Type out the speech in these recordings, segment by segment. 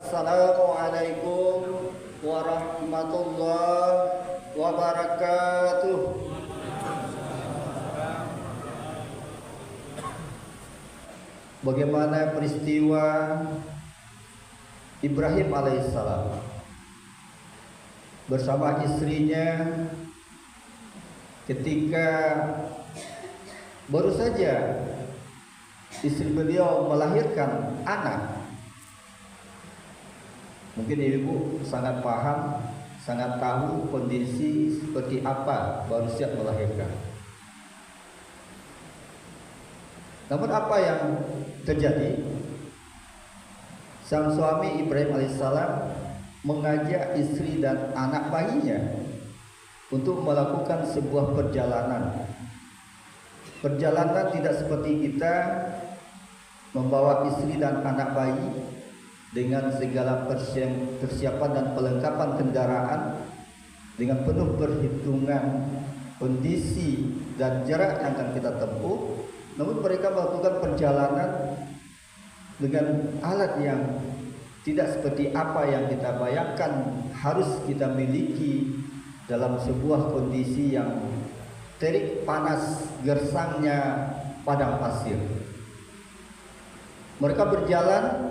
Assalamualaikum warahmatullahi wabarakatuh. Bagaimana peristiwa Ibrahim alaihissalam bersama istrinya ketika baru saja istri beliau melahirkan anak. Mungkin ibu sangat paham, sangat tahu kondisi seperti apa baru siap melahirkan. Namun apa yang terjadi? Sang suami Ibrahim alaihissalam mengajak istri dan anak bayinya untuk melakukan sebuah perjalanan. Perjalanan tidak seperti kita membawa istri dan anak bayi dengan segala persiapan dan perlengkapan kendaraan dengan penuh perhitungan kondisi dan jarak yang akan kita tempuh. Namun mereka melakukan perjalanan dengan alat yang tidak seperti apa yang kita bayangkan harus kita miliki dalam sebuah kondisi yang terik panas gersangnya padang pasir. Mereka berjalan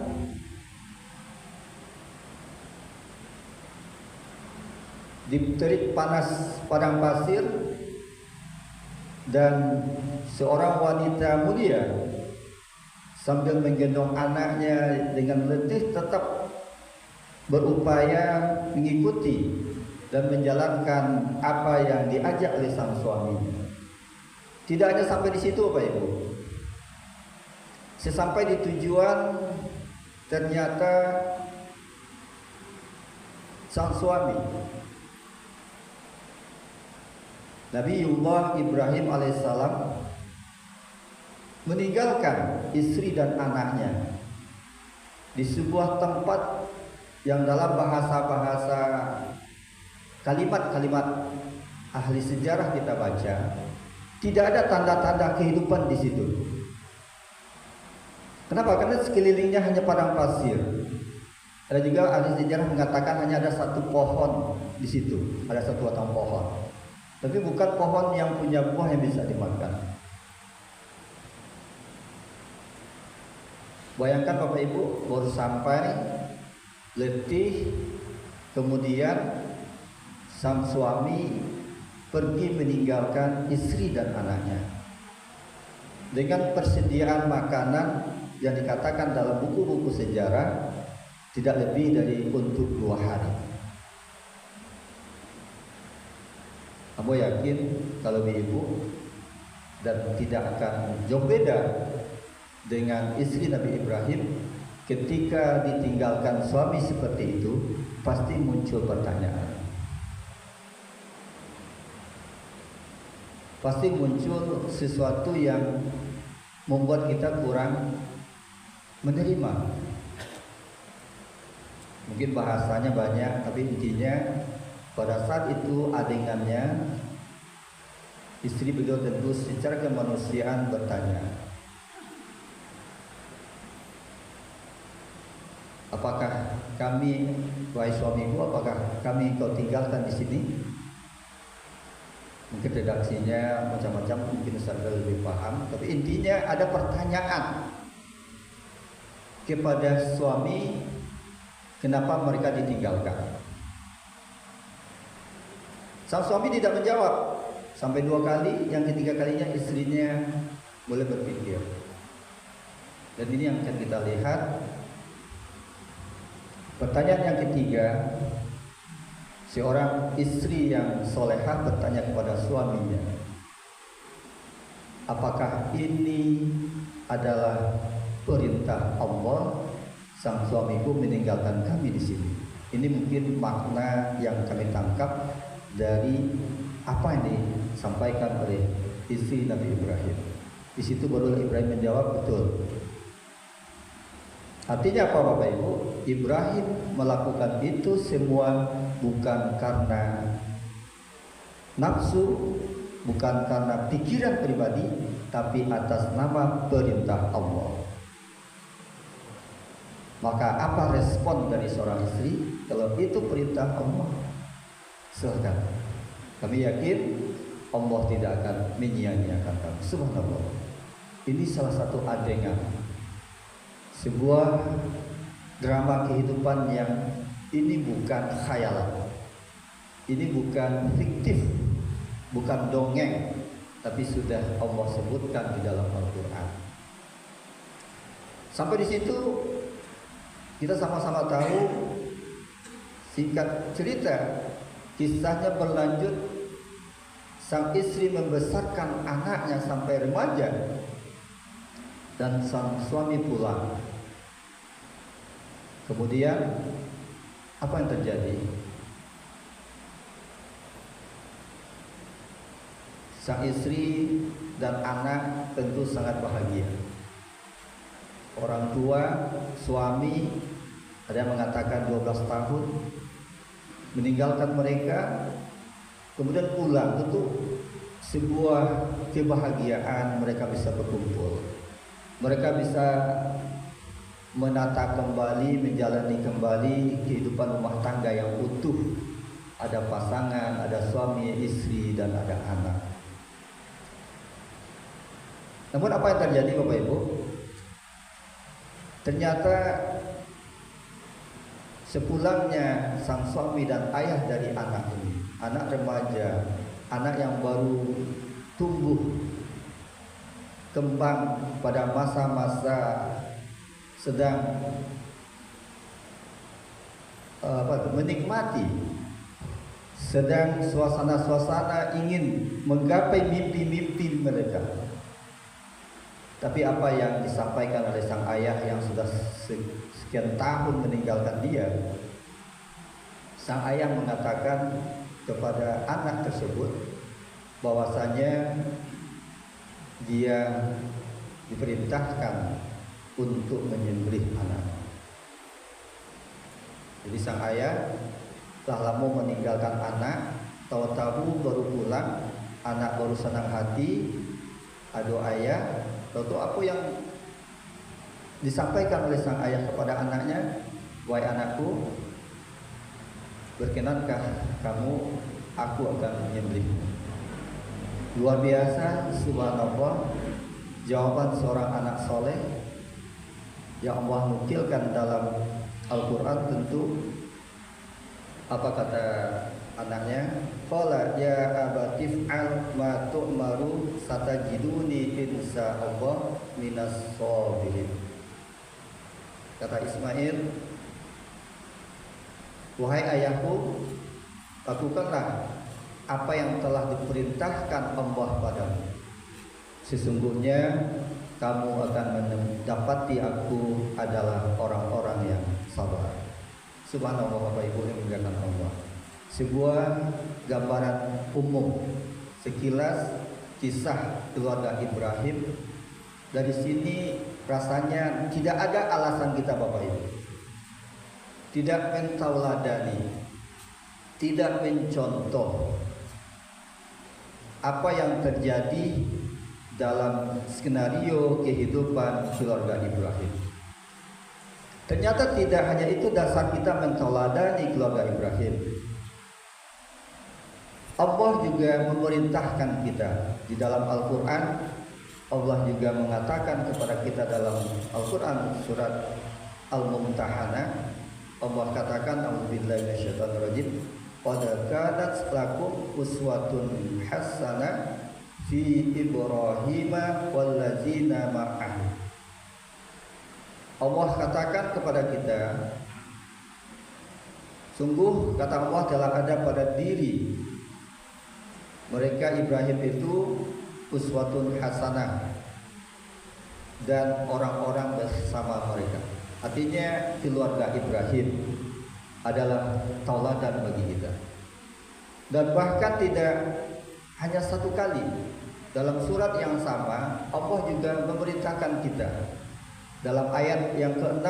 di terik panas padang pasir, dan seorang wanita mulia sambil menggendong anaknya dengan letih tetap berupaya mengikuti dan menjalankan apa yang diajak oleh sang suami. Tidak hanya sampai di situ, Bapak Ibu. Sesampai di tujuan, ternyata sang suami Nabiullah Ibrahim alaihissalam meninggalkan istri dan anaknya di sebuah tempat yang dalam bahasa-bahasa kalimat-kalimat ahli sejarah kita baca tidak ada tanda-tanda kehidupan di situ. Kenapa? Karena sekelilingnya hanya padang pasir. Ada juga ahli sejarah mengatakan hanya ada satu pohon di situ, ada satu batang pohon. Tapi bukan pohon yang punya buah yang bisa dimakan. Bayangkan Bapak Ibu baru sampai, letih, kemudian sang suami pergi meninggalkan istri dan anaknya dengan persediaan makanan yang dikatakan dalam buku-buku sejarah tidak lebih dari untuk 2 hari. Kamu yakin kalau ibu dan tidak akan jauh beda dengan istri Nabi Ibrahim ketika ditinggalkan suami seperti itu, pasti muncul pertanyaan. Pasti muncul sesuatu yang membuat kita kurang menerima. Mungkin bahasanya banyak, tapi intinya pada saat itu adegannya istri beliau tentu secara kemanusiaan bertanya, apakah kami, wahai suamiku, apakah kami kau tinggalkan di sini? Mungkin redaksinya macam-macam, mungkin saya lebih paham, tapi intinya ada pertanyaan kepada suami, kenapa mereka ditinggalkan? Sang suami tidak menjawab sampai 2 kali, yang ketiga kalinya istrinya boleh berpikir. Dan ini yang akan kita lihat. Pertanyaan yang ketiga, seorang istri yang solehah bertanya kepada suaminya, apakah ini adalah perintah Allah sang suamiku meninggalkan kami di sini? Ini mungkin makna yang kami tangkap dari apa yang disampaikan oleh istri Nabi Ibrahim. Di situ baru Ibrahim menjawab, betul. Artinya apa Bapak Ibu? Ibrahim melakukan itu semua bukan karena nafsu, bukan karena pikiran pribadi, tapi atas nama perintah Allah. Maka apa respon dari seorang istri? Kalau itu perintah Allah, silahkan. Kami yakin Allah tidak akan menyia-nyiakan kamu. Subhanallah. Ini salah satu adegan sebuah drama kehidupan yang ini bukan khayalan, ini bukan fiktif, bukan dongeng, tapi sudah Allah sebutkan di dalam Al-Quran. Sampai di situ kita sama-sama tahu. Singkat cerita, kisahnya berlanjut. Sang istri membesarkan anaknya sampai remaja dan sang suami pulang. Kemudian apa yang terjadi? Sang istri dan anak tentu sangat bahagia. Orang tua, suami, ada yang mengatakan 12 tahun meninggalkan mereka, kemudian pulang. Tentu sebuah kebahagiaan, mereka bisa berkumpul, mereka bisa menata kembali, menjalani kembali kehidupan rumah tangga yang utuh. Ada pasangan, ada suami, istri, dan ada anak. Namun apa yang terjadi Bapak Ibu? Ternyata sepulangnya sang suami dan ayah dari anak ini, anak remaja, anak yang baru tumbuh kembang pada masa-masa sedang menikmati, sedang suasana-suasana ingin menggapai mimpi-mimpi mereka. Tapi apa yang disampaikan oleh sang ayah yang sudah sekian tahun meninggalkan dia, sang ayah mengatakan kepada anak tersebut bahwasanya dia diperintahkan untuk menyembelih anak. Jadi sang ayah telah lama meninggalkan anak, tahu-tahu baru pulang, anak baru senang hati, aduh ayah, tahu apa yang disampaikan oleh sang ayah kepada anaknya? Wahai anakku, berkenankah kamu aku akan menyembelihmu? Luar biasa, subhanallah, jawaban seorang anak soleh yang Allah nukilkan dalam Al-Quran. Tentu apa kata anaknya? Qala ya abatif al ma tu'maru satajiduni insyaallah minas sabirin. Kata Ismail, wahai ayahku, lakukanlah apa yang telah diperintahkan Allah padamu. Sesungguhnya kamu akan mendapati aku adalah orang-orang yang sabar. Subhanallah Bapak Ibu yang dimuliakan Allah. Sebuah gambaran umum, sekilas kisah keluarga Ibrahim. Dari sini rasanya tidak ada alasan kita Bapak Ibu tidak mentauladani, tidak mencontoh apa yang terjadi dalam skenario kehidupan keluarga Ibrahim. Ternyata tidak hanya itu dasar kita mentauladani keluarga Ibrahim. Allah juga memerintahkan kita di dalam Al-Quran. Allah juga mengatakan kepada kita dalam Al-Quran surat Al-Mumtahanah. Allah katakan, a'udzubillahi minasyaitonir rajim, qad kanat lakum uswatun hasanah fi Ibrahim wallazina ma'ahu. Allah katakan kepada kita, sungguh kata Allah telah ada pada diri mereka Ibrahim itu uswatun hasanah dan orang-orang bersama mereka. Artinya keluarga Ibrahim adalah tauladan bagi kita. Dan bahkan tidak hanya satu kali, dalam surat yang sama Allah juga memerintahkan kita. Dalam ayat yang ke-6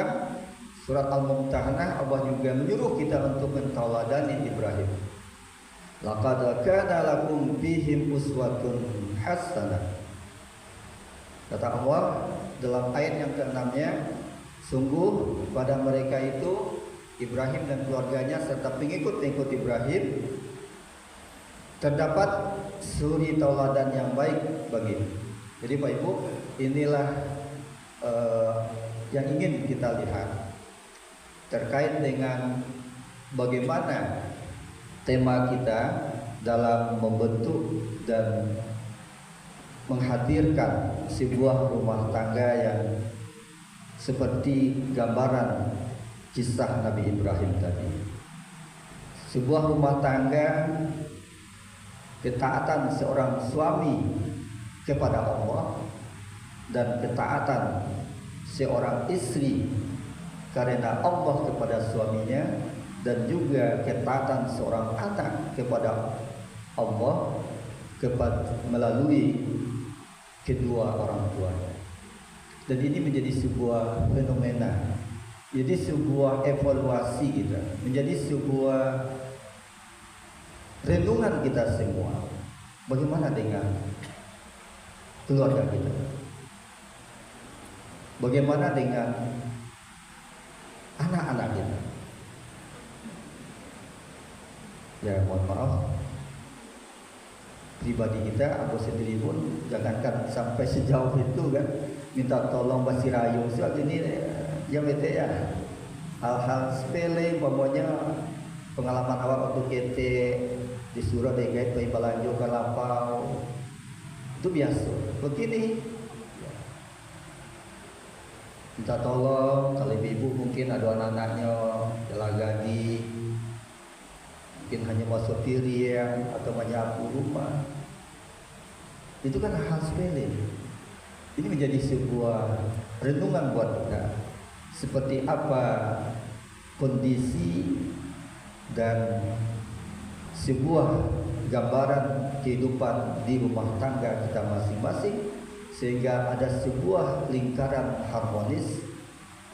surat Al-Mumtahanah, Allah juga menyuruh kita untuk mentauladani Ibrahim. Laqad kana lakum fihim uswatun hasanah. Kata Allah dalam ayat yang ke-6-nya, Sungguh pada mereka itu Ibrahim dan keluarganya serta pengikut-pengikut Ibrahim terdapat suri tauladan yang baik bagi. Jadi Pak Ibu, inilah yang ingin kita lihat terkait dengan bagaimana tema kita dalam membentuk dan menghadirkan sebuah rumah tangga yang seperti gambaran kisah Nabi Ibrahim tadi. Sebuah rumah tangga, ketaatan seorang suami kepada Allah dan ketaatan seorang istri karena Allah kepada suaminya, dan juga ketaatan seorang anak kepada Allah melalui kedua orang tuanya. Dan ini menjadi sebuah fenomena, jadi sebuah evaluasi kita, menjadi sebuah renungan kita semua. Bagaimana dengan keluarga kita? Bagaimana dengan anak-anak kita? Ya mohon maaf, pribadi kita, aku sendiri pun jangankan sampai sejauh itu kan, minta tolong basi rayu soal ini yang bete ya, hal-hal sepele, umpamanya pengalaman awak waktu kete disuruh dekait bayi balanjo ke lampau, itu biasa. Begini minta tolong, kalau ibu mungkin ada anak-anaknya jalan gaji, mungkin hanya mau sopiri atau menyapu rumah, itu kan hal sepele. Ini menjadi sebuah renungan buat kita, seperti apa kondisi dan sebuah gambaran kehidupan di rumah tangga kita masing-masing, sehingga ada sebuah lingkaran harmonis,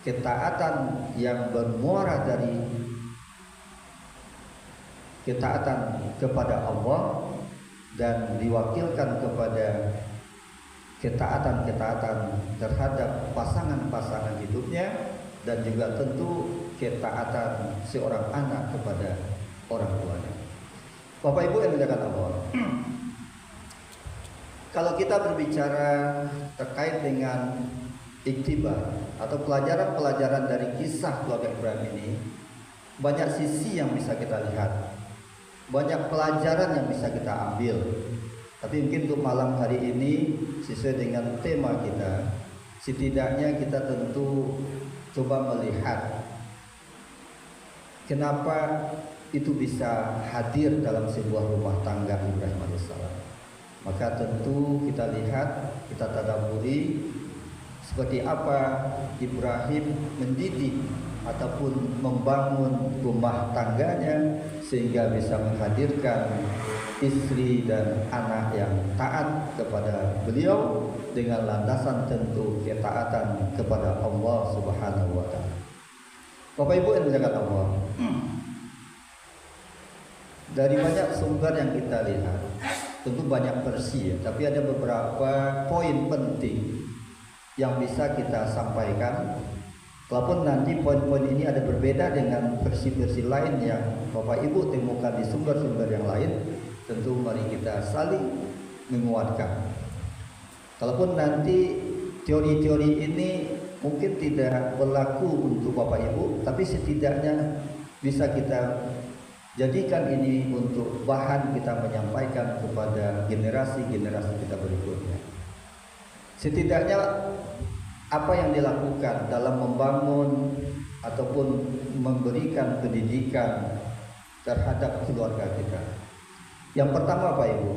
ketaatan yang bermuara dari ketaatan kepada Allah dan diwakilkan kepada ketaatan-ketaatan terhadap pasangan-pasangan hidupnya, dan juga tentu ketaatan seorang anak kepada orang tuanya. Bapak Ibu yang dimuliakan Allah, kalau kita berbicara terkait dengan iktibar atau pelajaran-pelajaran dari kisah keluarga Ibrahim ini, banyak sisi yang bisa kita lihat, banyak pelajaran yang bisa kita ambil. Tapi mungkin untuk malam hari ini sesuai dengan tema kita, setidaknya kita tentu coba melihat kenapa itu bisa hadir dalam sebuah rumah tangga Ibrahim alaihissalam. Maka tentu kita lihat, kita tadabburi seperti apa Ibrahim mendidik ataupun membangun rumah tangganya sehingga bisa menghadirkan istri dan anak yang taat kepada beliau dengan landasan tentu ketaatan kepada Allah Subhanahu wa taala. Bapak Ibu yang dimuliakan Allah, dari banyak sumber yang kita lihat, tentu banyak versi ya, tapi ada beberapa poin penting yang bisa kita sampaikan. Walaupun nanti poin-poin ini ada berbeda dengan versi-versi lain yang Bapak Ibu temukan di sumber-sumber yang lain, tentu mari kita saling menguatkan. Kalaupun nanti teori-teori ini mungkin tidak berlaku untuk Bapak Ibu, tapi setidaknya bisa kita jadikan ini untuk bahan kita menyampaikan kepada generasi-generasi kita berikutnya. Setidaknya apa yang dilakukan dalam membangun ataupun memberikan pendidikan terhadap keluarga kita. Yang pertama Pak Ibu,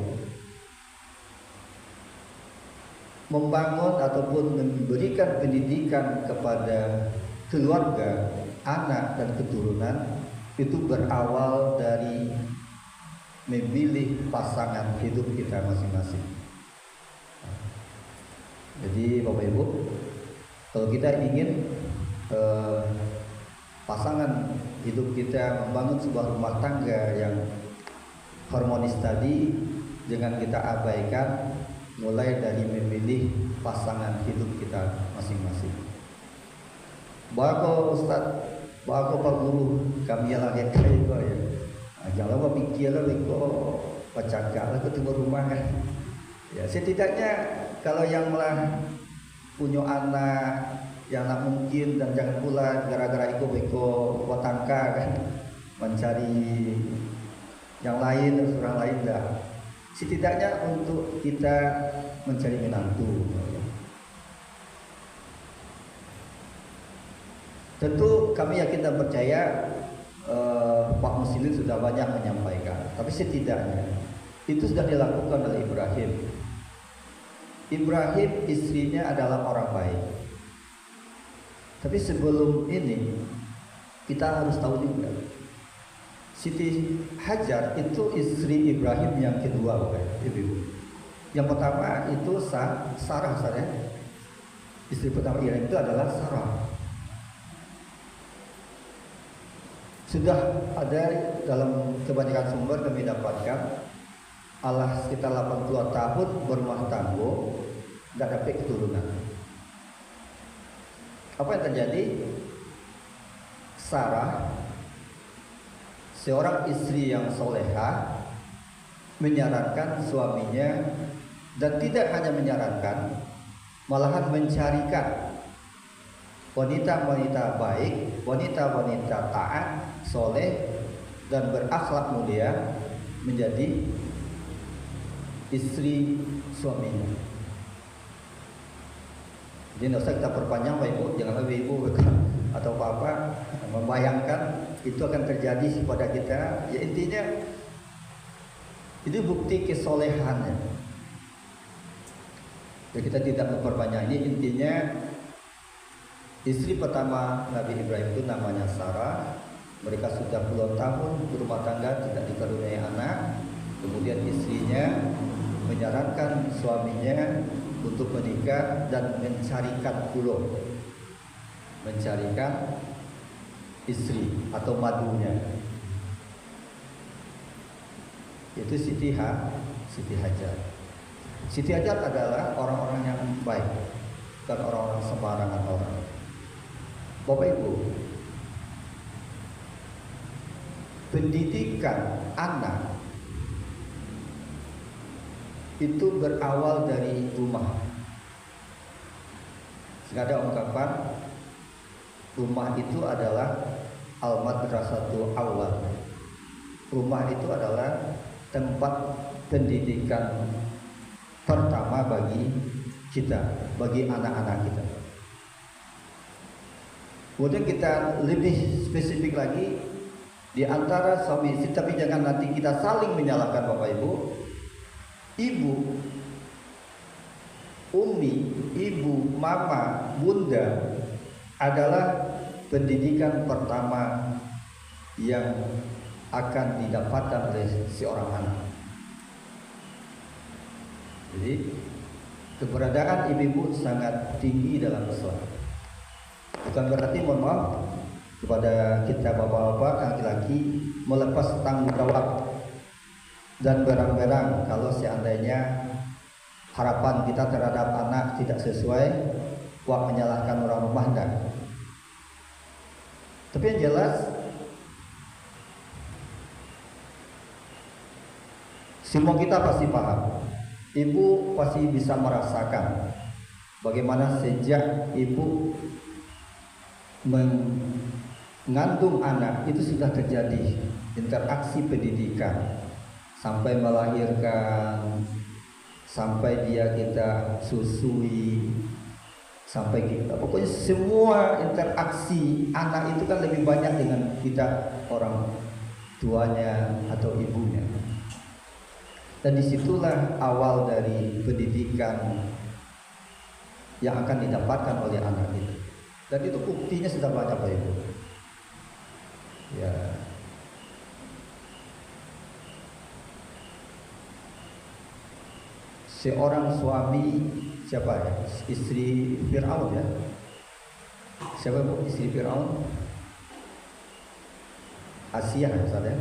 membangun ataupun memberikan pendidikan kepada keluarga, anak dan keturunan itu berawal dari memilih pasangan hidup kita masing-masing. Jadi Bapak Ibu, kalau kita ingin pasangan hidup kita membangun sebuah rumah tangga yang harmonis tadi, jangan kita abaikan mulai dari memilih pasangan hidup kita masing-masing. Bako Ustaz, bako Pak Guru, kami yang lagi kaya kau ya. Jangan lupa pikirlah beko pacakak lah ketemu rumah kan. Ya setidaknya kalau yang malah punya anak yang tak mungkin dan jangan pula gara-gara itu beko watangka kan mencari yang lain dan orang lain dah. Setidaknya untuk kita mencari menantu. Tentu kami yakin dan percaya Pak Muslim sudah banyak menyampaikan, tapi setidaknya itu sudah dilakukan oleh Ibrahim. Ibrahim istrinya adalah orang baik. Tapi sebelum ini kita harus tahu juga Siti Hajar itu istri Ibrahim yang kedua, bukan ibu. Yang pertama itu Sarah, ya. Istri pertama Ibrahim itu adalah Sarah. Sudah ada dalam kebanyakan sumber kami dapatkan Allah sekitar 80 tahun berumah tangga tidak dapat keturunan. Apa yang terjadi? Sarah, seorang istri yang soleha, menyarankan suaminya, dan tidak hanya menyarankan, malahan mencarikan wanita-wanita baik, wanita-wanita taat, soleh, dan berakhlak mulia menjadi istri suaminya. Jadi tidak usah kita perpanjang Bapak Ibu, janganlah Ibu atau Bapak membayangkan itu akan terjadi kepada kita. Ya intinya ini bukti kesolehannya. Ya, kita tidak memperpanjang ini, intinya istri pertama Nabi Ibrahim itu namanya Sarah. Mereka sudah puluhan tahun berumah tangga, tidak dikaruniai anak. Kemudian istrinya menyarankan suaminya untuk menikah dan mencarikan mencarikan istri atau madunya. Itu Siti Hajar. Siti Hajar adalah orang-orang yang baik, bukan orang-orang sembarangan orang. Bapak Ibu, pendidikan anak itu berawal dari rumah. Ada ungkapan rumah itu adalah al-madrasatul awal. Rumah itu adalah tempat pendidikan pertama bagi kita, bagi anak-anak kita. Kemudian kita lebih spesifik lagi di antara suami istri, tapi jangan nanti kita saling menyalahkan Bapak Ibu. Ibu, umi, ibu, mama, bunda adalah pendidikan pertama yang akan didapatkan oleh seorang anak. Jadi keberadaan ibu sangat tinggi dalam Islam. Bukan berarti, mohon maaf kepada kita bapak-bapak laki-laki, melepas tanggung jawab dan berang-berang kalau seandainya harapan kita terhadap anak tidak sesuai, wah menyalahkan orang rumah dan. Tapi yang jelas semua kita pasti paham. Ibu pasti bisa merasakan bagaimana sejak ibu mengandung anak itu sudah terjadi interaksi pendidikan sampai melahirkan, sampai dia kita susui, sampai kita, pokoknya semua interaksi anak itu kan lebih banyak dengan kita orang tuanya atau ibunya. Dan disitulah awal dari pendidikan yang akan didapatkan oleh anak itu. Dan itu buktinya sudah banyak Bapak Ibu. Ya. Seorang suami, siapa ya? Istri Fir'aun ya. Siapa Bu istri Fir'aun? Asia misalnya.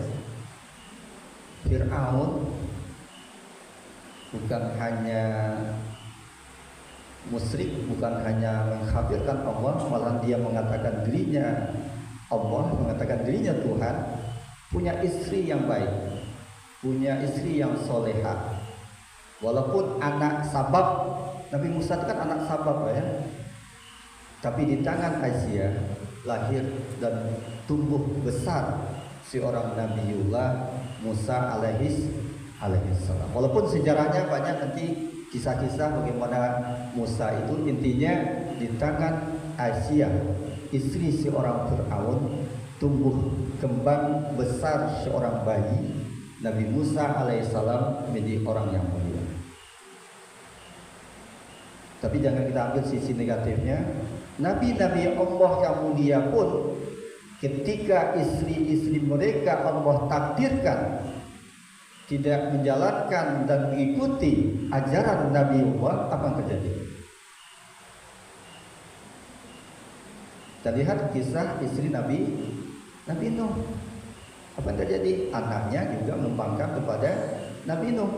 Fir'aun bukan hanya musyrik bukan hanya mengkafirkan Allah, malah dia mengatakan dirinya Allah, mengatakan dirinya Tuhan, punya istri yang baik, punya istri yang solehah. Walaupun anak sabab, Nabi Musa itu kan anak sabab ya, tapi di tangan Aisyah lahir dan tumbuh besar seorang Nabiullah Musa alaihissalam. Walaupun sejarahnya banyak nanti kisah-kisah bagaimana Musa itu, intinya di tangan Aisyah, istri seorang Fir'aun, tumbuh kembang besar seorang bayi. Nabi Musa alaihissalam menjadi orang yang mulia. Tapi jangan kita ambil sisi negatifnya. Nabi-nabi Allah yang mulia pun ketika istri-istri mereka Allah takdirkan tidak menjalankan dan mengikuti ajaran Nabi Allah, apa yang terjadi? Kita lihat kisah istri Nabi Nuh. Apa yang terjadi? Anaknya juga membangkang kepada Nabi Nuh.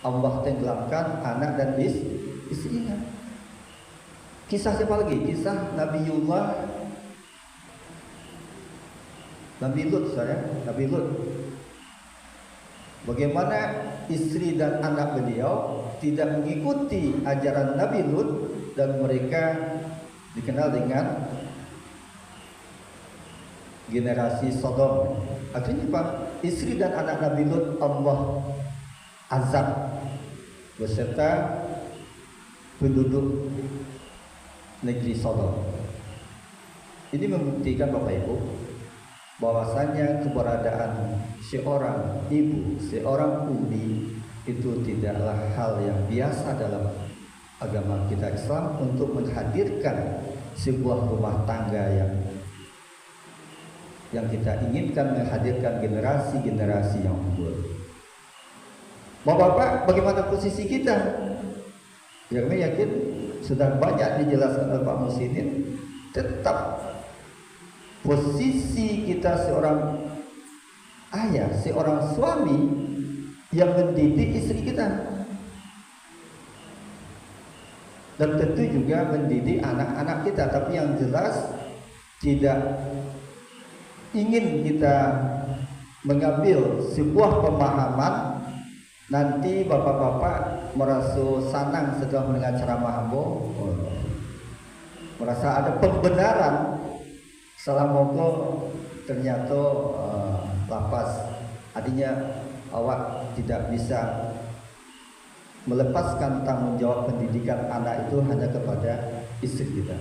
Allah tenggelamkan anak dan istrinya. Kisah siapa lagi? Kisah Nabi Lut, Nabi Lut. Bagaimana istri dan anak beliau tidak mengikuti ajaran Nabi Lut dan mereka dikenal dengan generasi Sodom. Akhirnya apa? Istri dan anak Nabi Lut Allah azab beserta penduduk negeri Sodom. Ini membuktikan Bapak Ibu bahwasanya keberadaan seorang ibu, seorang umi itu tidaklah hal yang biasa dalam agama kita Islam untuk menghadirkan sebuah rumah tangga yang kita inginkan, menghadirkan generasi-generasi yang unggul. Bapak-bapak, bagaimana posisi kita? Ya, kami yakin sudah banyak dijelaskan oleh Pak Muhsinin. Tetap posisi kita seorang ayah, seorang suami yang mendidik istri kita, dan tentu juga mendidik anak-anak kita. Tapi yang jelas tidak ingin kita mengambil sebuah pemahaman nanti bapak-bapak merasa senang setelah mendengar ceramah Ambo, merasa ada pembenaran. Salah moga ternyata lapas, artinya awak tidak bisa melepaskan tanggung jawab pendidikan anak itu hanya kepada istri kita.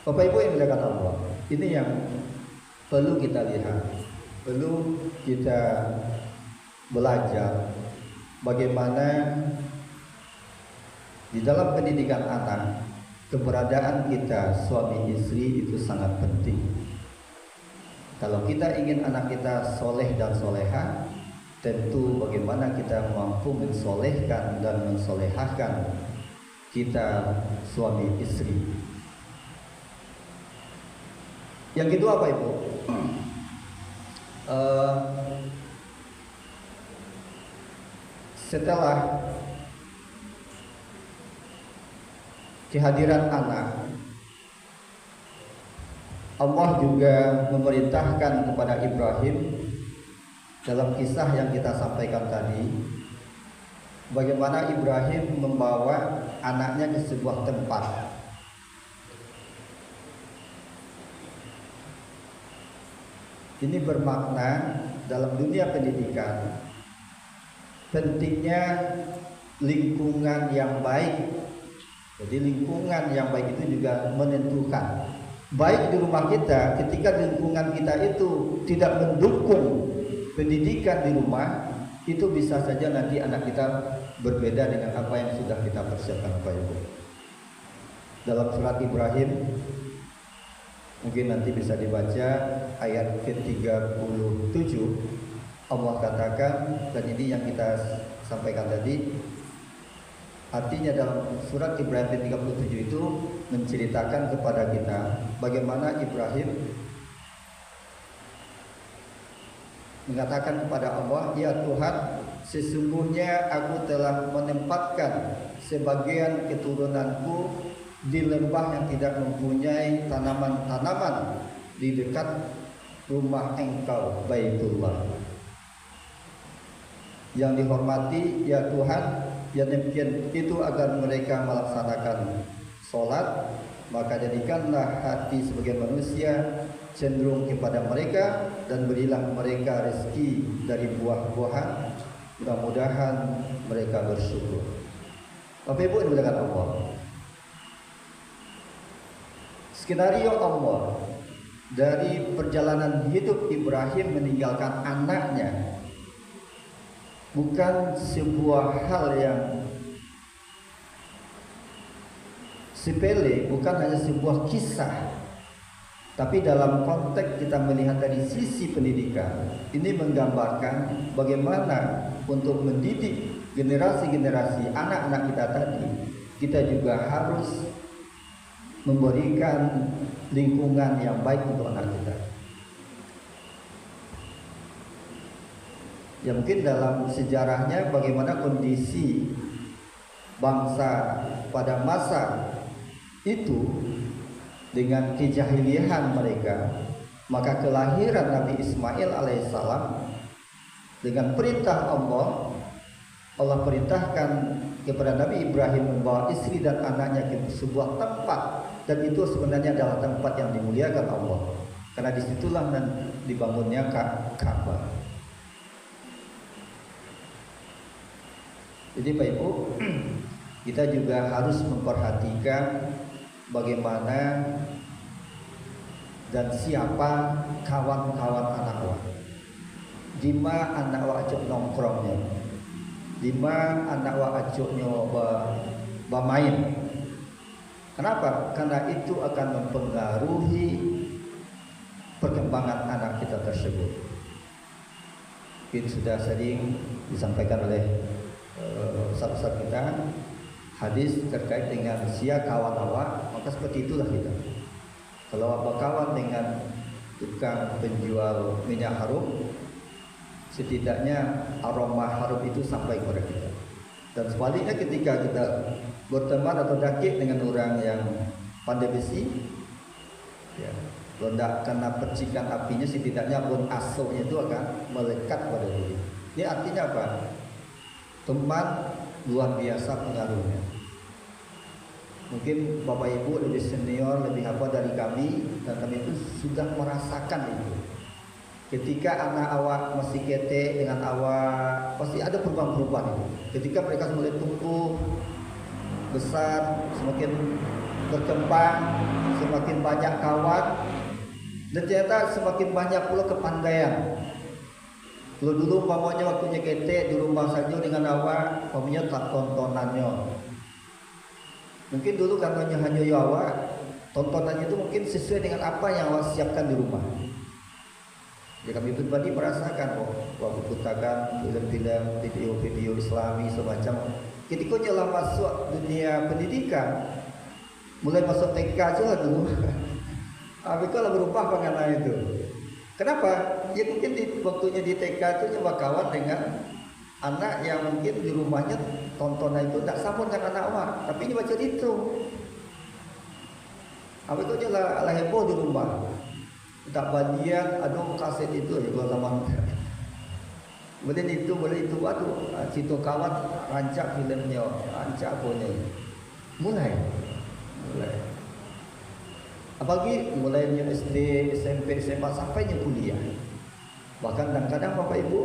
Bapak Ibu yang dimuliakan Allah, ini yang perlu kita lihat, perlu kita belajar bagaimana di dalam pendidikan anak keberadaan kita suami istri itu sangat penting. Kalau kita ingin anak kita soleh dan soleha, tentu bagaimana kita mampu mensolehkan dan mensolehahkan kita suami istri. Yang kedua apa Ibu? Setelah kehadiran anak, Allah juga memerintahkan kepada Ibrahim dalam kisah yang kita sampaikan tadi, bagaimana Ibrahim membawa anaknya ke sebuah tempat. Ini bermakna dalam dunia pendidikan pentingnya lingkungan yang baik. Jadi lingkungan yang baik itu juga menentukan. Baik di rumah kita, ketika lingkungan kita itu tidak mendukung pendidikan di rumah, itu bisa saja nanti anak kita berbeda dengan apa yang sudah kita persiapkan Bapak Ibu. Dalam surat Ibrahim, mungkin nanti bisa dibaca ayat ke-37, Allah katakan, dan ini yang kita sampaikan tadi. Artinya dalam surat Ibrahim 37 itu menceritakan kepada kita bagaimana Ibrahim mengatakan kepada Allah, "Ya Tuhan, sesungguhnya aku telah menempatkan sebagian keturunanku di lembah yang tidak mempunyai tanaman-tanaman di dekat rumah engkau Baitullah. Yang dihormati ya Tuhan, yang demikian itu agar mereka melaksanakan sholat, maka jadikanlah hati sebagai manusia cenderung kepada mereka dan berilah mereka rezeki dari buah-buahan, mudah-mudahan mereka bersyukur. Bapak Ibu yang dimuliakan Allah, skenario Allah dari perjalanan hidup Ibrahim meninggalkan anaknya bukan sebuah hal yang sepele, bukan hanya sebuah kisah, tapi dalam konteks kita melihat dari sisi pendidikan, ini menggambarkan bagaimana untuk mendidik generasi-generasi anak-anak kita tadi, kita juga harus memberikan lingkungan yang baik untuk anak kita. Ya mungkin dalam sejarahnya bagaimana kondisi bangsa pada masa itu dengan kejahiliahan mereka, maka kelahiran Nabi Ismail alaihissalam dengan perintah Allah perintahkan kepada Nabi Ibrahim membawa istri dan anaknya ke sebuah tempat, dan itu sebenarnya adalah tempat yang dimuliakan Allah, karena disitulah dibangunnya Ka'bah. Jadi Pak Ibu, kita juga harus memperhatikan bagaimana dan siapa kawan-kawan anak awak, di mana anak awak ajak nongkrongnya, di mana anak awak ajaknya bermain. Kenapa? Karena itu akan mempengaruhi perkembangan anak kita tersebut. Ini sudah sering disampaikan oleh ustaz-ustaz kita, hadis terkait dengan sia kawan awak, maka seperti itulah kita. Kalau awak berkawan dengan tukang penjual minyak harum, setidaknya aroma harum itu sampai kepada kita. Dan sebaliknya ketika kita berteman atau dakik dengan orang yang pandai besi, ya, kalau tidak kena percikan apinya, setidaknya pun asapnya itu akan melekat pada diri. Ini artinya apa? Teman luar biasa pengaruhnya. Mungkin Bapak Ibu lebih senior, lebih apa dari kami, dan kami itu sudah merasakan itu. Ketika anak awak masih kete dengan awak, pasti ada perubahan-perubahan itu. Ketika mereka mulai tumbuh besar, semakin berkembang, semakin banyak kawan, dan ternyata semakin banyak pula kepandaian. Kalau dulu umpamanya waktunya kete di rumah saja dengan awak, umpamanya tak tontonannya. Mungkin dulu karena hanya awak, tontonannya itu mungkin sesuai dengan apa yang awak siapkan di rumah. Ya kami pribadi merasakan waktu putakan film-film, video-video Islami semacam. Ketika jalan masuk dunia pendidikan, mulai masuk TK aja dulu. Tapi kalau berubah bagaimana itu? Kenapa? Ya mungkin waktunya di TK itu nyoba kawan dengan anak yang mungkin di rumahnya tontonan itu tidak sama dengan anak awak, tapi ini baca itu. Apa itu aja lah heboh di rumah. Tak bagian, aduh kaset itu ya kalau lama. Boleh itu, aduh situ kawan rancak filmnya, rancak punya. Mulai. Apalagi mulainya SD, SMP, SMA sampai kuliah. Bahkan kadang-kadang Bapak Ibu,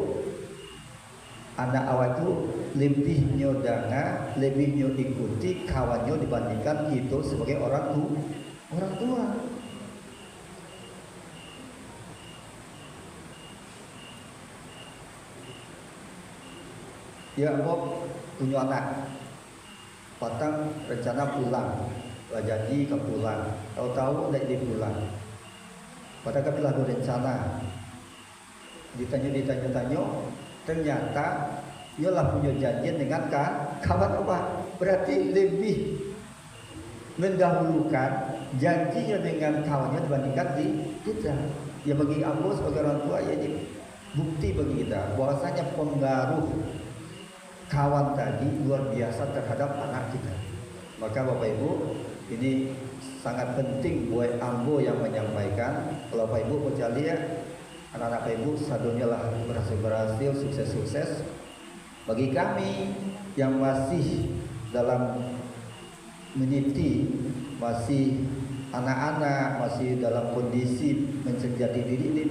anak awak itu lebihnya danga, lebihnya ikuti kawannya dibandingkan kita sebagai orang tua. Ya Bob punya anak, patang rencana pulang, jadi ke pulang, tahu-tahu tidak pulang. Pada kapilah rencana, ditanya, ternyata ialah punya janjian dengan kawan apa? Berarti lebih mendahulukan janjinya dengan kawannya dibandingkan di kita. Ya bagi aku sebagai orang tua ya ini bukti bagi kita bahwasanya pengaruh kawan tadi luar biasa terhadap anak kita. Maka Bapak Ibu, ini sangat penting buat Ambo yang menyampaikan. Kalau Bapak Ibu mau lihat anak-anak Bapak Ibu sadunya lah berhasil, sukses. Bagi kami yang masih dalam meniti, masih anak-anak, masih dalam kondisi menjadi diri ini,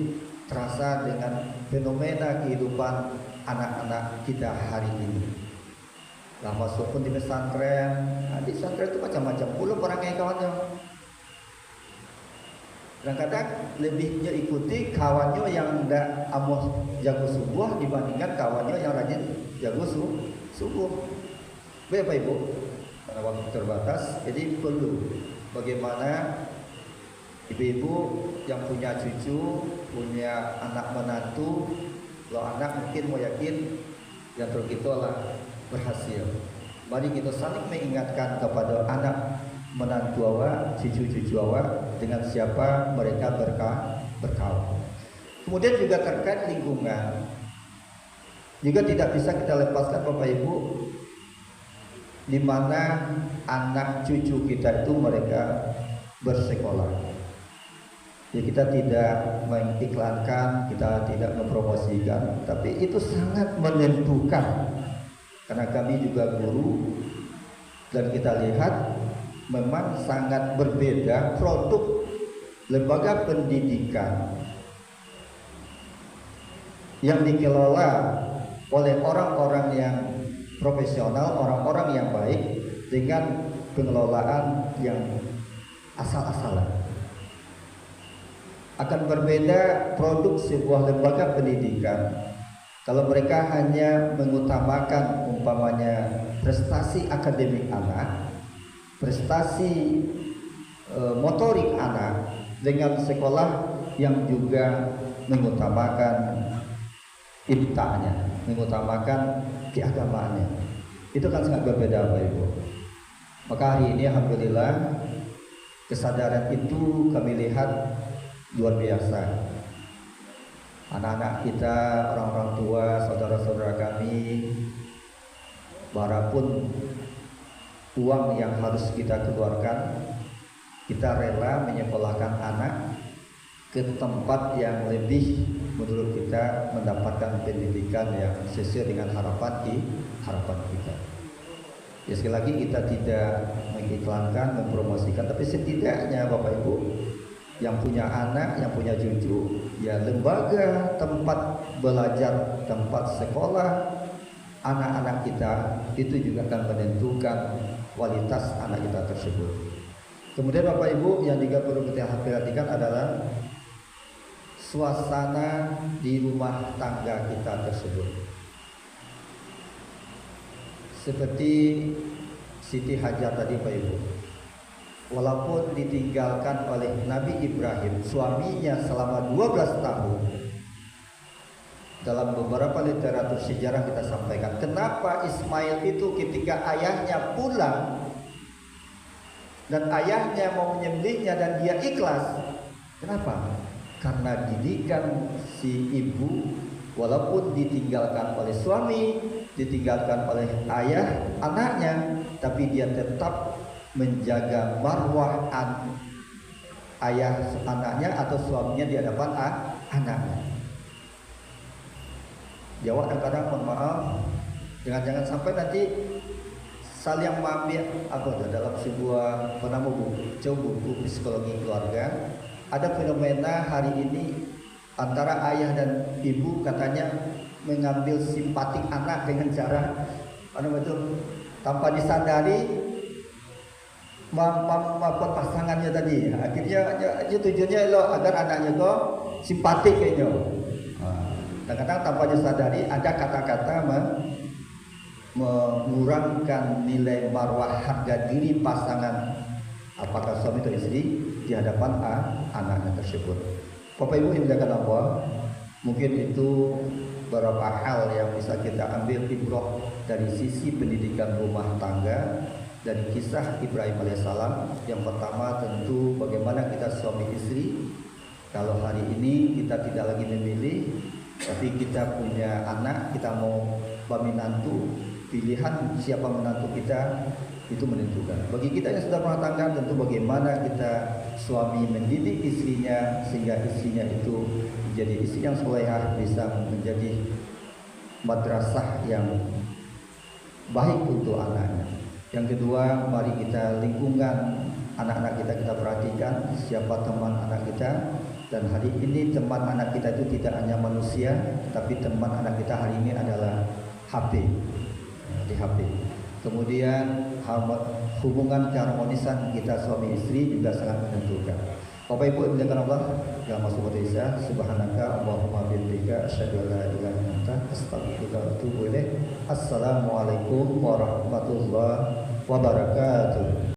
terasa dengan fenomena kehidupan anak-anak kita hari ini. Lah masuk pun di pesantren, di pesantren itu macam-macam pula orangnya kawannya. Kadang-kadang lebihnya ikuti kawannya yang ndak amoh jago subuh dibandingkan kawannya yang rajin jago subuh. Bapak Ibu, karena waktu terbatas, jadi perlu bagaimana ibu-ibu yang punya cucu, punya anak menantu, kalau anak mungkin mau yakin yang kita lah berhasil. Mari kita saling mengingatkan kepada anak menantu awak, cucu-cucu awak dengan siapa mereka berkawan. Kemudian juga terkait lingkungan, juga tidak bisa kita lepaskan Bapak Ibu, di mana anak cucu kita itu mereka bersekolah. Ya, kita tidak mengiklankan, kita tidak mempromosikan, tapi itu sangat menentukan. Karena kami juga guru dan kita lihat memang sangat berbeda produk lembaga pendidikan yang dikelola oleh orang-orang yang profesional, orang-orang yang baik dengan pengelolaan yang asal-asalan. Akan berbeda produk sebuah lembaga pendidikan kalau mereka hanya mengutamakan umpamanya prestasi akademik anak, prestasi motorik anak, dengan sekolah yang juga mengutamakan ibtahnya, mengutamakan keagamaannya. Itu kan sangat berbeda Bapak Ibu. Maka hari ini alhamdulillah kesadaran itu kami lihat luar biasa. Anak-anak kita, orang-orang tua, saudara-saudara kami, walaupun uang yang harus kita keluarkan, kita rela menyekolahkan anak ke tempat yang lebih menurut kita mendapatkan pendidikan yang sesuai dengan harapan kita. Ya, sekali lagi kita tidak mengiklankan, mempromosikan, tapi setidaknya Bapak Ibu yang punya anak, yang punya cucu, ya lembaga tempat belajar, tempat sekolah anak-anak kita itu juga akan menentukan kualitas anak kita tersebut. Kemudian Bapak Ibu yang juga perlu kita perhatikan adalah suasana di rumah tangga kita tersebut. Seperti Siti Hajar tadi Pak Ibu, walaupun ditinggalkan oleh Nabi Ibrahim, suaminya selama 12 tahun, dalam beberapa literatur sejarah kita sampaikan, kenapa Ismail itu ketika ayahnya pulang dan ayahnya mau menyembelihnya dan dia ikhlas. Kenapa? Karena didikan si ibu, walaupun ditinggalkan oleh suami, ditinggalkan oleh ayah anaknya, tapi dia tetap menjaga marwah ayah anaknya atau suaminya di hadapan anaknya. Jawab kadang-kadang mohon maaf, jangan sampai nanti saling mengambil dalam sebuah buku psikologi keluarga. Ada fenomena hari ini antara ayah dan ibu katanya mengambil simpatik anak dengan cara tanpa disadari maupun pasangannya tadi. Akhirnya tujuannya agar anaknya kok simpatik kayaknya. Kadang-kadang tanpa disadari ada kata-kata mengurangkan nilai marwah harga diri pasangan, apakah suami atau istri, di hadapan anaknya tersebut. Bapak Ibu yang dimuliakan Allah, mungkin itu beberapa hal yang bisa kita ambil ibrah dari sisi pendidikan rumah tangga dari kisah Ibrahim alaihissalam. Yang pertama tentu bagaimana kita suami istri. Kalau hari ini kita tidak lagi memilih, tapi kita punya anak, kita mau menantu, pilihan siapa menantu kita itu menentukan. Bagi kita yang sudah rumah tangga, tentu bagaimana kita suami mendidik istrinya sehingga istrinya itu menjadi istri yang solehah, bisa menjadi madrasah yang baik untuk anaknya. Yang kedua, mari kita lingkungan anak-anak kita perhatikan siapa teman anak kita. Dan hari ini teman anak kita itu tidak hanya manusia, tapi teman anak kita hari ini adalah HP, di HP. Kemudian hubungan keharmonisan kita suami istri juga sangat menentukan. Bapak Ibu yang dimuliakan Allah, yang masuk Indonesia, subhanaka Allahumma bihamdika asyhadu an la ilaha illa anta astaghfiruka wa atubu ilaik. Assalamualaikum warahmatullahi wabarakatuh.